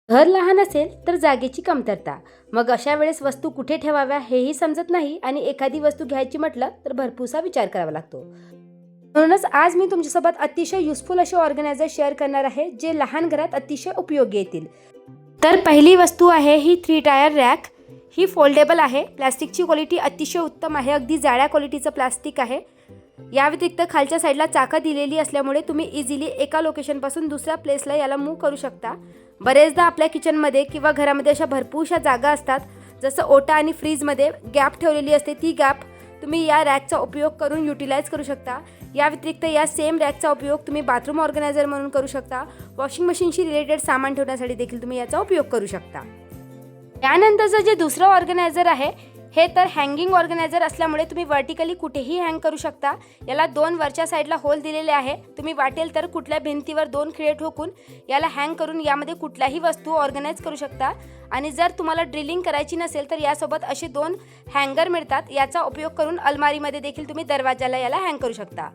घर लहान असेल तर जागेची कमतरता. मग अशा वेळेस वस्तू कुठे ठेवाव्या हेही समजत नाही आणि एखादी वस्तू घ्यायची म्हटलं तर भरपूरसा विचार करावा लागतो. म्हणूनच आज मी तुमच्यासोबत अतिशय युजफुल असे ऑर्गनायझर शेअर करणार आहे जे लहान घरात अतिशय उपयोगी येतील. तर पहिली वस्तू आहे ही 3 टायर रॅक. ही फोल्डेबल आहे. प्लास्टिकची क्वालिटी अतिशय उत्तम आहे. अगदी जाड्या क्वालिटीचं प्लास्टिक आहे. या व्यतिरिक्त खालच्या साईडला चाकं दिलेली असल्यामुळे तुम्ही इझिली एका लोकेशनपासून दुसऱ्या प्लेसला याला मूव्ह करू शकता. बरेचदा आपल्या किचनमध्ये किंवा घरामध्ये अशा भरपूरशा जागा असतात, जसं ओटा आणि फ्रीजमध्ये गॅप ठेवलेली असते, ती गॅप तुम्ही या रॅकचा उपयोग करून युटिलाइज करू शकता. या व्यतिरिक्त या सेम रॅकचा उपयोग तुम्ही बाथरूम ऑर्गनायझर म्हणून करू शकता. वॉशिंग मशीनशी रिलेटेड सामान ठेवण्यासाठी देखील तुम्ही याचा उपयोग करू शकता. त्यानंतरचं जे दुसरं ऑर्गनायझर आहे हे तर हँगिंग ऑर्गनायझर असल्यामुळे तुम्ही वर्टिकली कुठेही हँग करू शकता. याला 2 वरच्या साईडला होल दिलेले आहे. तुम्ही वाटेल तर कुठल्या भिंतीवर 2 खिळे ठोकून याला हँग करून यामध्ये कुठल्याही वस्तू ऑर्गनाइज करू शकता. आणि जर तुम्हाला ड्रिलिंग करायची नसेल तर यासोबत असे 2 हँगर मिळतात. याचा उपयोग करून अलमारीमध्ये देखील तुम्ही दरवाजाला याला हँग करू शकता.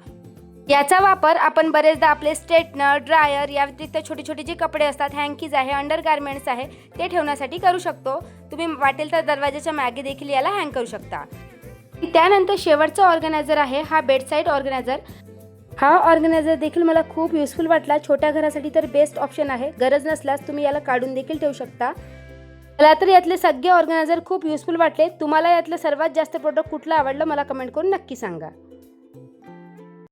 याचा वापर आपण बरेचदा आपले स्ट्रेटनर, ड्रायर या व्यतिरिक्त छोटे छोटे जे कपडे असतात, हँकीज आहे, अंडरगार्मेंट्स आहे, ते ठेवण्यासाठी करू शकतो. तुम्ही वाटेल तर दरवाजाच्या मागे देखील याला हँग करू शकता. त्यानंतर शेवटचा ऑर्गनायझर आहे हा बेडसाईड ऑर्गनायझर. हा ऑर्गनायझर देखील मला खूप युजफुल वाटला. छोट्या घरासाठी तर बेस्ट ऑप्शन आहे. गरज नसल्यास तुम्ही याला काढून देखील ठेवू शकता. मला तर यातले सगळे ऑर्गनायझर खूप युजफुल वाटले. तुम्हाला यातलं सर्वात जास्त प्रोडक्ट कुठलं आवडलं मला कमेंट करून नक्की सांगा.